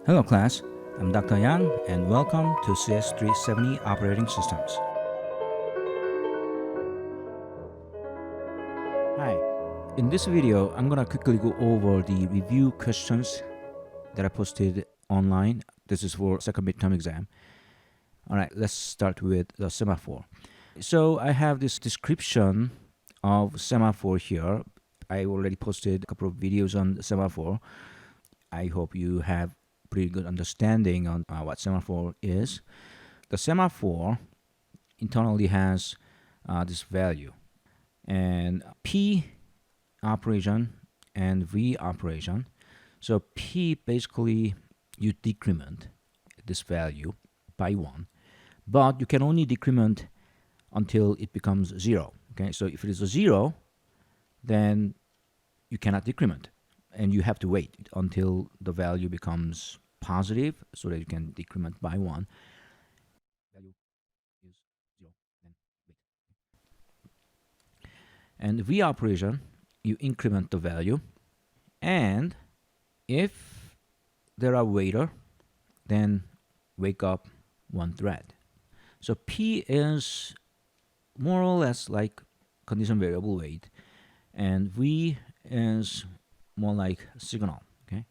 Hello class, I'm Dr. Yang and welcome to cs370 Operating Systems. Hi, in this video I'm going to quickly go over the review questions that I posted online. This is for second midterm exam. Alright, let's start with the semaphore. So I have this description of semaphore here. I already posted a couple of videos on the semaphore. I hope you have pretty good understanding on what semaphore is. The semaphore internally has this value, and P operation and V operation. So P basically you decrement this value by 1, but you can only decrement until it becomes 0. Okay, so if it is a 0, then you cannot decrement, and you have to wait until the value becomes positive so that you can decrement by 1. Value is 0, then wait. And the V operation, you increment the value, and if there are waiter, then wake up one thread. So P is more or less like condition variable wait, and V is more like signal. Okay,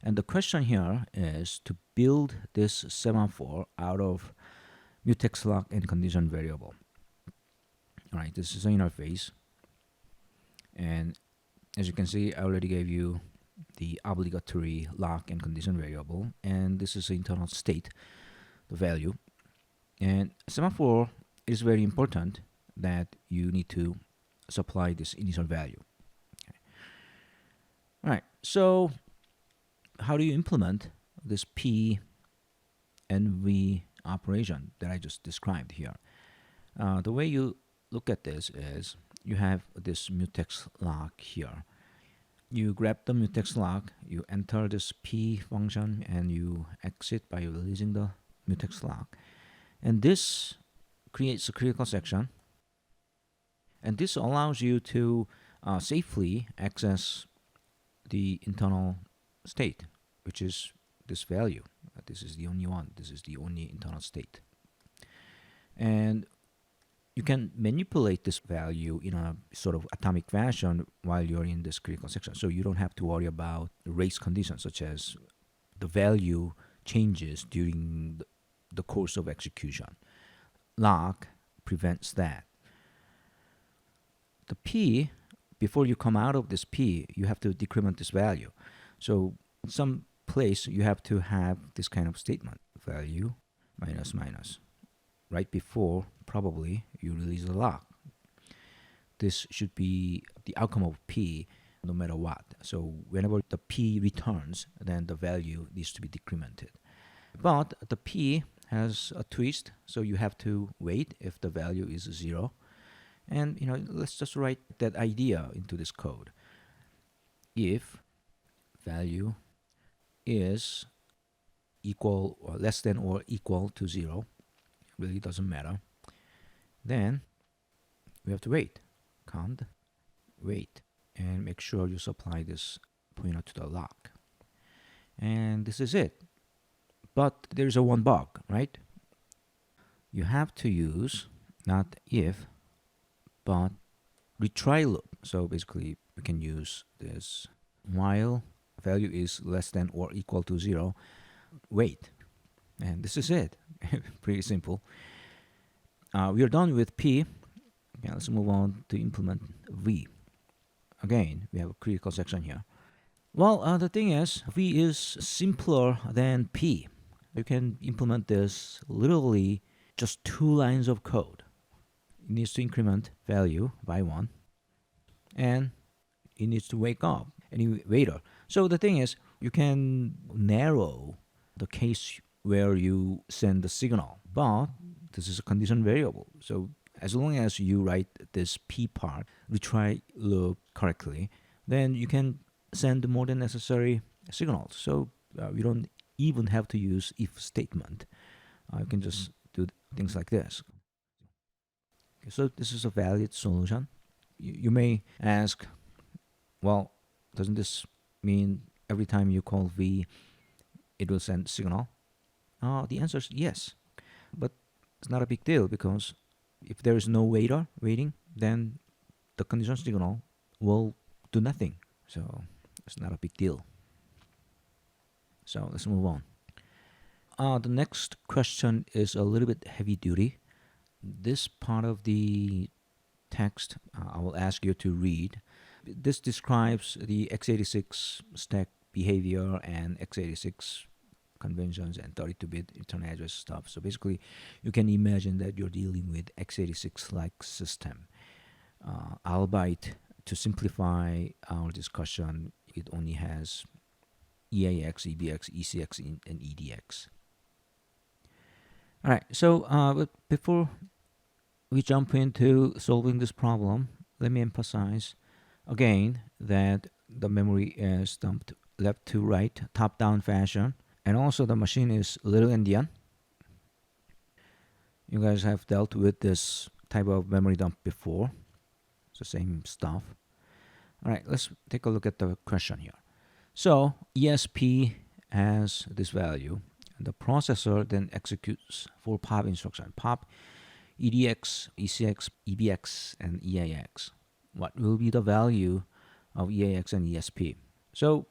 and the question here is to build this semaphore out of mutex lock and condition variable. All right, this is an interface, and as you can see, I already gave you the obligatory lock and condition variable, and this is the internal state, the value. And semaphore is very important that you need to supply this initial value. Okay. All right, so how do you implement this P and V operation that I just described here? The way you look at this is you have this mutex lock here. You grab the mutex lock, you enter this P function, and you exit by releasing the mutex lock. And this creates a critical section. And this allows you to safely access the internal state, which is this value. This is the only one. This is the only internal state. And you can manipulate this value in a sort of atomic fashion while you're in this critical section. So you don't have to worry about race conditions, such as the value changes during the course of execution. Lock prevents that. The P, before you come out of this P, you have to decrement this value. So in some place you have to have this kind of statement, value minus minus, right before probably you release the lock. This should be the outcome of P no matter what. So whenever the P returns, then the value needs to be decremented. But the P has a twist, so you have to wait if the value is 0. And let's just write that idea into this code. If value is equal or less than or equal to 0, really doesn't matter, then we have to wait. Count, wait, and make sure you supply this pointer to the lock. And this is it. But there's a one bug, right? You have to use not if, but retry loop. So basically, we can use this while value is less than or equal to 0, wait. And this is it. Pretty simple. We are done with P. Okay, let's move on to implement V. Again, we have a critical section here. Well, the thing is, V is simpler than P. You can implement this literally just 2 lines of code. It needs to increment value by 1, and it needs to wake up any waiter. So the thing is, you can narrow the case where you send the signal, but this is a condition variable. So as long as you write this P part, retry loop correctly, then you can send more than necessary signals. So you don't even have to use if statement. You can just do things like this. Okay, so this is a valid solution. You may ask, well, doesn't this mean every time you call V, it will send signal? The answer is yes. But it's not a big deal because if there is no waiting, then the condition signal will do nothing. So it's not a big deal. So let's move on. The next question is a little bit heavy duty. This part of the text I will ask you to read. This describes the x86 stack behavior and x86 conventions and 32-bit internal address stuff. So basically, you can imagine that you're dealing with x86-like system. Albeit, to simplify our discussion, it only has EAX, EBX, ECX, and EDX. All right, so but before we jump into solving this problem, let me emphasize again that the memory is dumped left to right, top-down fashion, and also the machine is little endian. You guys have dealt with this type of memory dump before. It's the same stuff. All right, let's take a look at the question here. So ESP has this value, and the processor then executes 4 pop instructions: pop, EDX, ECX, EBX, and EAX. What will be the value of EAX and ESP? So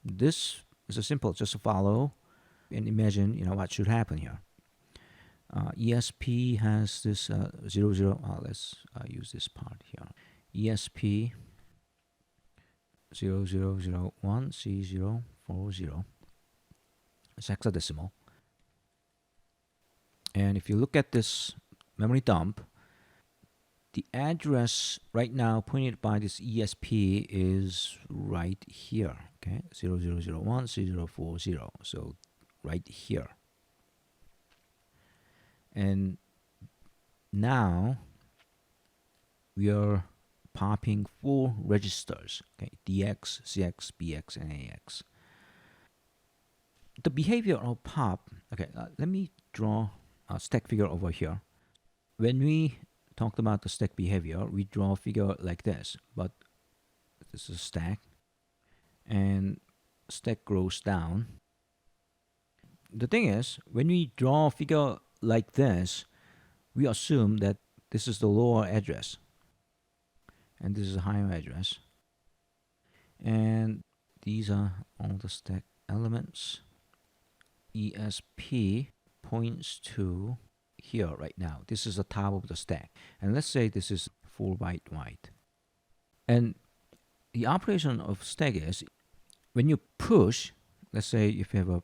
this is a simple, just follow and imagine, what should happen here. ESP has this 00. Let's use this part here. ESP 0001 C040. It's hexadecimal. And if you look at this memory dump, the address right now pointed by this ESP is right here. Okay, 0001 C040. So right here. And now we are popping 4 registers, okay, DX, CX, BX, and AX. The behavior of pop, okay, let me draw a stack figure over here. When we talked about the stack behavior, we draw a figure like this, but this is a stack, and stack grows down. The thing is, when we draw a figure like this, we assume that this is the lower address, and this is a higher address, and these are all the stack elements. ESP points to here right now. This is the top of the stack, and let's say this is 4 byte wide. And the operation of stack is when you push, let's say if you have a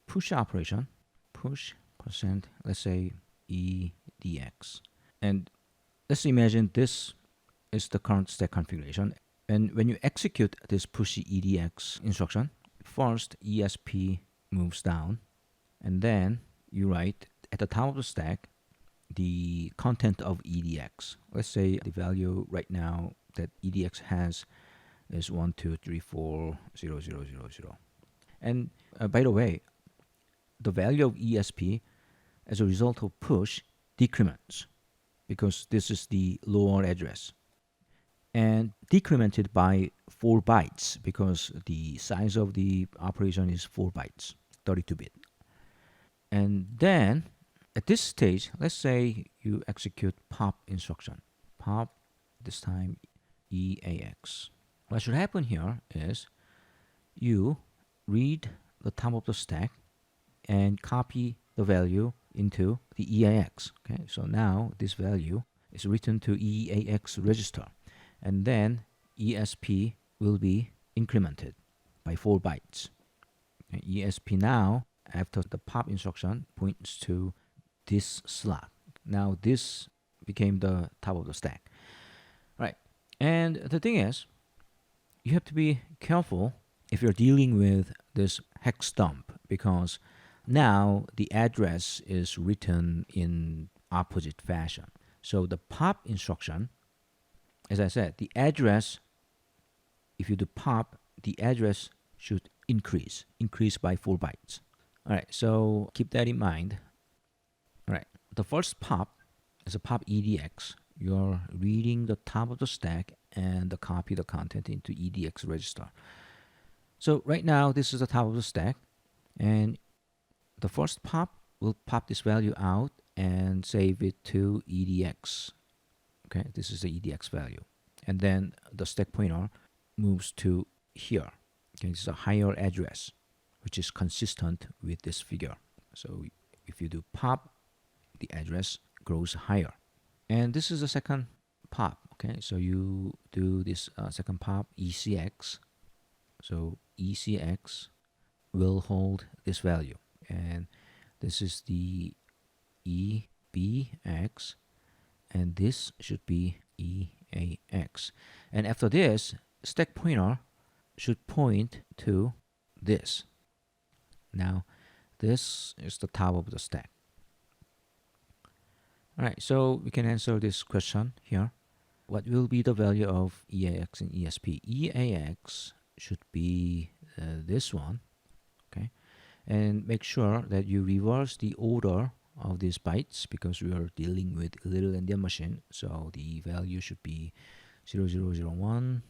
push operation, push %, let's say EDX, and let's imagine this is the current stack configuration. And when you execute this push EDX instruction, first ESP moves down, and then you write at the top of the stack the content of EDX. Let's say the value right now that EDX has is 1, 2, 3, 4, 0, 0, 0, 0. And by the way, the value of ESP as a result of push decrements because this is the lower address, and decremented by 4 bytes because the size of the operation is 4 bytes, 32-bit. And then at this stage, let's say you execute pop instruction. Pop, this time EAX. What should happen here is you read the top of the stack and copy the value into the EAX. Okay, so now this value is written to EAX register, and then ESP will be incremented by 4 bytes. Okay, ESP now, after the pop instruction, points to this slot. Now this became the top of the stack. Right. And the thing is, you have to be careful if you're dealing with this hex dump, because now the address is written in opposite fashion. So the pop instruction, as I said, the address, if you do pop, the address should increase by 4 bytes. All right, so keep that in mind. All right, the first pop is a pop EDX. You're reading the top of the stack and copy the content into EDX register. So right now, this is the top of the stack. And the first pop will pop this value out and save it to EDX. Okay, this is the EDX value. And then the stack pointer moves to here. Okay, this is a higher address, which is consistent with this figure. So if you do pop, the address grows higher. And this is the second pop. Okay, so you do this second pop, ECX. So ECX will hold this value. And this is the EBX. And this should be EAX. And after this, stack pointer should point to this. Now, this is the top of the stack. All right, so we can answer this question here. What will be the value of EAX and ESP? EAX should be this one, okay? And make sure that you reverse the order of these bytes because we are dealing with little endian machine. So the value should be 0001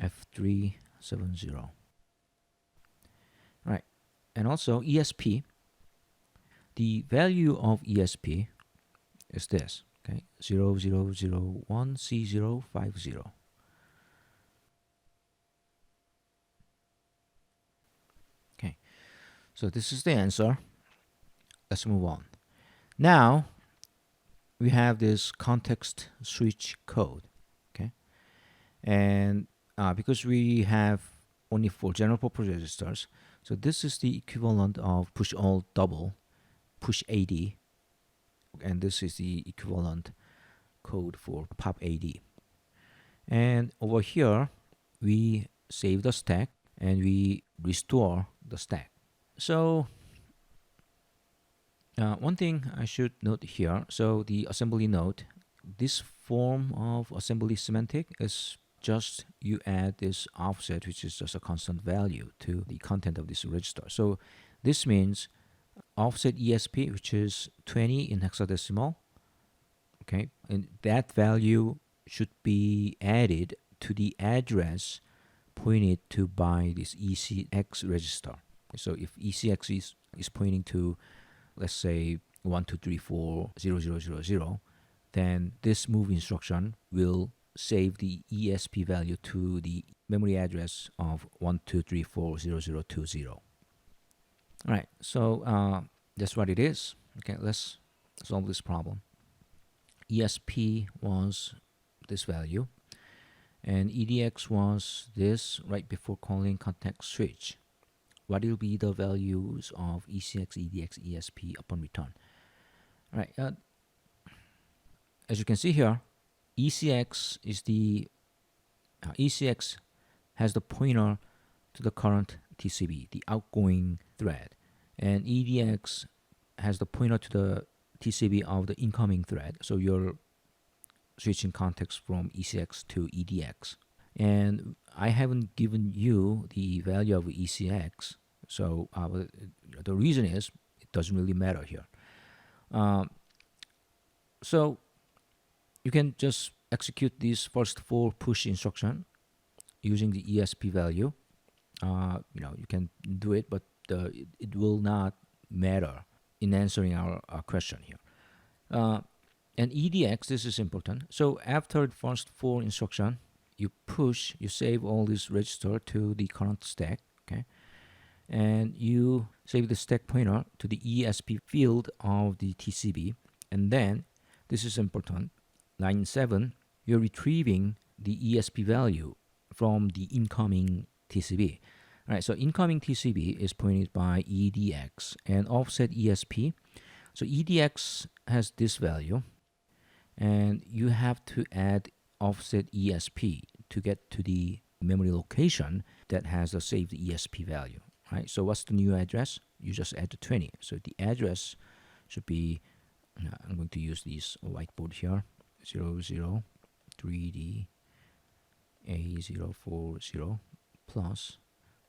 F370. All right, and also ESP. The value of ESP is this, okay, 0001 C050. Okay, so this is the answer. Let's move on. Now we have this context switch code, okay, and because we have only 4 general purpose registers, so this is the equivalent of push all double, push AD, and this is the equivalent code for pop AD. And over here we save the stack and we restore the stack. So one thing I should note here, so the assembly note, this form of assembly semantic is just you add this offset, which is just a constant value, to the content of this register. So this means offset ESP, which is 20 in hexadecimal, okay, and that value should be added to the address pointed to by this ECX register. So if ECX is pointing to, let's say, 12340000, then this move instruction will save the ESP value to the memory address of 12340020. All right, so that's what it is. Okay, let's solve this problem. ESP was this value, and EDX was this right before calling context switch. What will be the values of ECX, EDX, ESP upon return? All right, as you can see here, ECX is the ECX has the pointer to the current TCB, the outgoing thread, and EDX has the pointer to the TCB of the incoming thread. So you're switching context from ECX to EDX. And I haven't given you the value of ECX, so the reason is it doesn't really matter here. So you can just execute these first 4 push instruction using the ESP value. You can do it, but it will not matter in answering our question here. And EDX, this is important. So after the first 4 instruction, you save all this register to the current stack, okay? And you save the stack pointer to the ESP field of the TCB. And then, this is important, line 7, you're retrieving the ESP value from the incoming TCB. All right, so incoming TCB is pointed by EDX and offset ESP. So EDX has this value, and you have to add offset ESP to get to the memory location that has the saved ESP value. Right? So what's the new address? You just add the 20. So the address should be, I'm going to use this whiteboard here, 003D A040 plus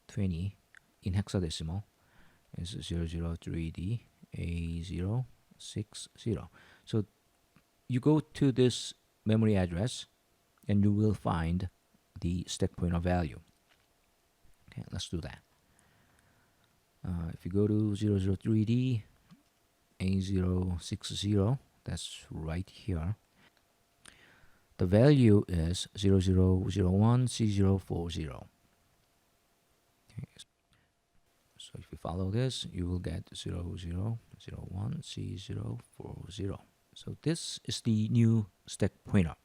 20 in hexadecimal is 003D A060. So you go to this memory address and you will find the stack pointer value. Okay, let's do that. If you go to 003D A060, that's right here. The value is 0001 C040. Okay. So if you follow this, you will get 0001 C040. So this is the new stack pointer.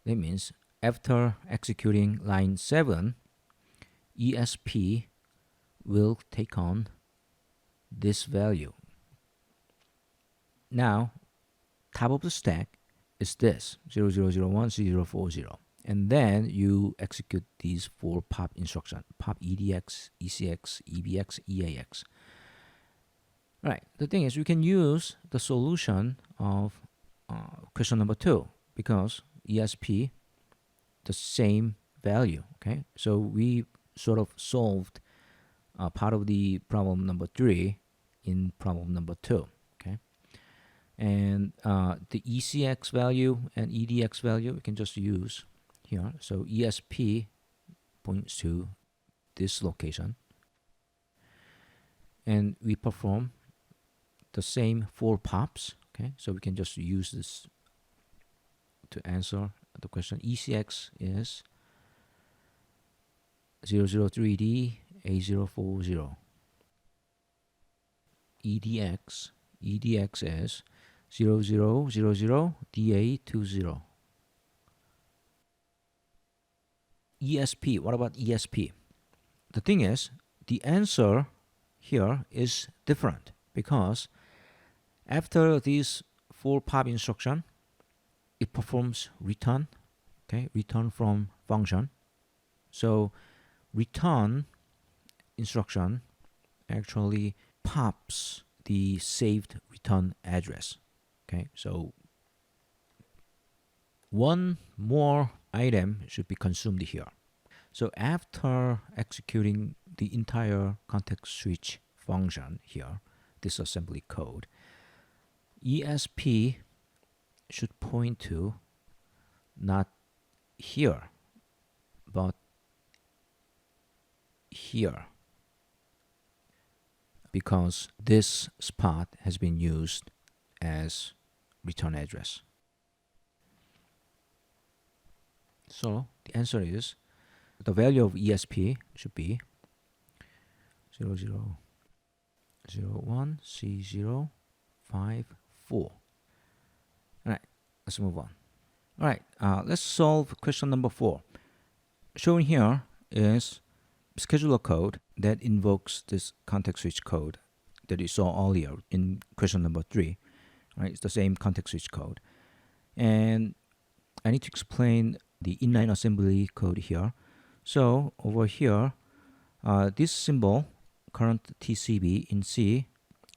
That means after executing line 7, ESP will take on this value. Now, top of the stack is this 0001 C040. And then you execute these 4 pop instructions: pop EDX, ECX, EBX, EAX. Right. The thing is, you can use the solution of question number 2 because ESP, the same value. Okay. So we sort of solved part of the problem number 3 in problem number 2. Okay. And the ECX value and EDX value we can just use here. So ESP points to this location, and we perform the same 4 pops. Okay, so we can just use this to answer the question. ECX is 003D A040. EDX is 0000 DA20. ESP, what about ESP? The thing is, the answer here is different because after these 4 pop instruction, it performs return, okay, return from function. So return instruction actually pops the saved return address. Okay, so one more item should be consumed here. So after executing the entire context switch function here, this assembly code, ESP should point to not here, but here, because this spot has been used as return address. So the answer is the value of ESP should be 0001 C054. Alright, let's move on. Alright, let's solve question number 4. Shown here is scheduler code that invokes this context switch code that you saw earlier in question number 3. Right, it's the same context switch code. And I need to explain the inline assembly code here. So over here, this symbol, current TCB in C,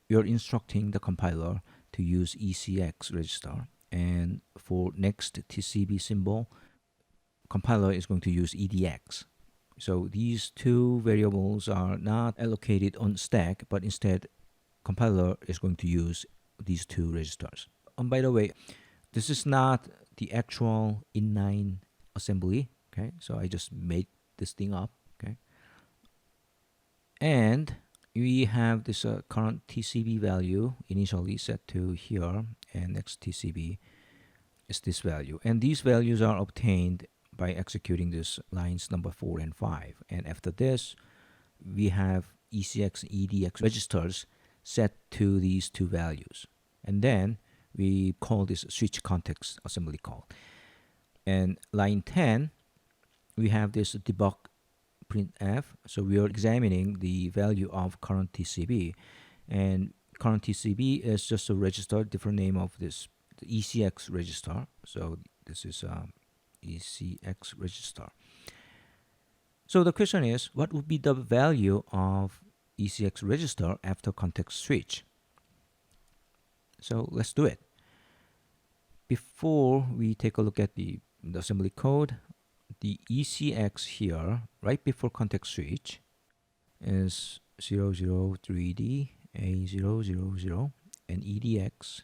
we are instructing the compiler to use ECX register. And for next TCB symbol, compiler is going to use EDX. So these two variables are not allocated on stack, but instead compiler is going to use these two registers. And by the way, this is not the actual inline assembly. Okay, so I just made this thing up. Okay, and we have this current TCB value initially set to here, and next TCB is this value, and these values are obtained by executing this lines number 4 and 5. And after this, we have ECX, EDX registers set to these two values, and then we call this switch context assembly call. And line 10, we have this debug printf. So we are examining the value of current TCB, and current TCB is just a register, different name of this, the ECX register. So this is ECX register. So the question is, what would be the value of ECX register after context switch? So let's do it. Before we take a look at the assembly code, the ECX here, right before context switch, is 003D A000, and EDX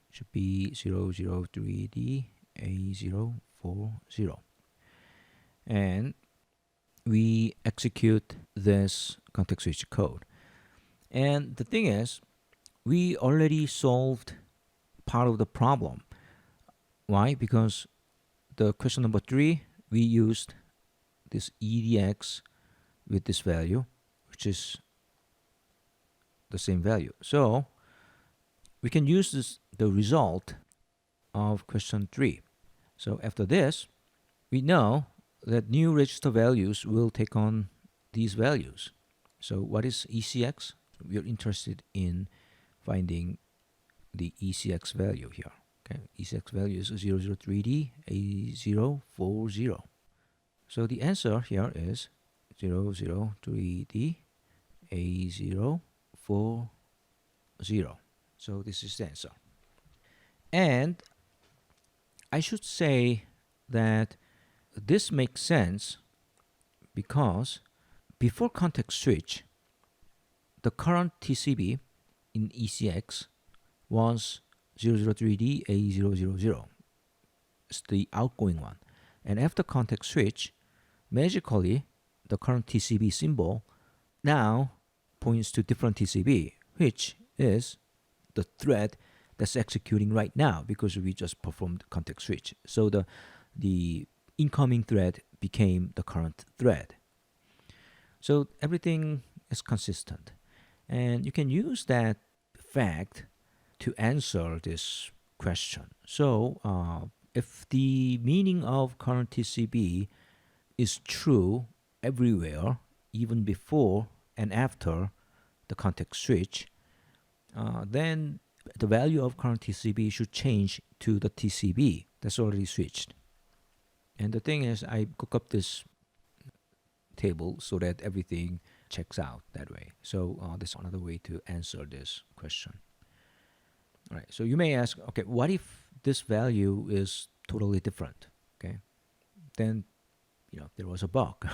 should be 003D A040. And we execute this context switch code. And the thing is, we already solved part of the problem. Why? Because the question number 3, we used this EDX with this value, which is the same value. So we can use the result of question 3. So after this, we know that new register values will take on these values. So what is ECX? We are interested in finding the ECX value here. Okay, ECX value is 003D A040. So the answer here is 003D A040. So this is the answer. And I should say that this makes sense because before context switch, the current TCB in ECX was 003D A000. It's the outgoing one. And after context switch, magically, the current TCB symbol now points to different TCB, which is the thread that's executing right now because we just performed context switch. So the incoming thread became the current thread. So everything is consistent. And you can use that fact to answer this question. So if the meaning of current TCB is true everywhere, even before and after the context switch, then the value of current TCB should change to the TCB that's already switched. And the thing is, I cook up this table so that everything checks out that way. So that's another way to answer this question. All right, so you may ask, okay, what if this value is totally different? Okay, then there was a bug.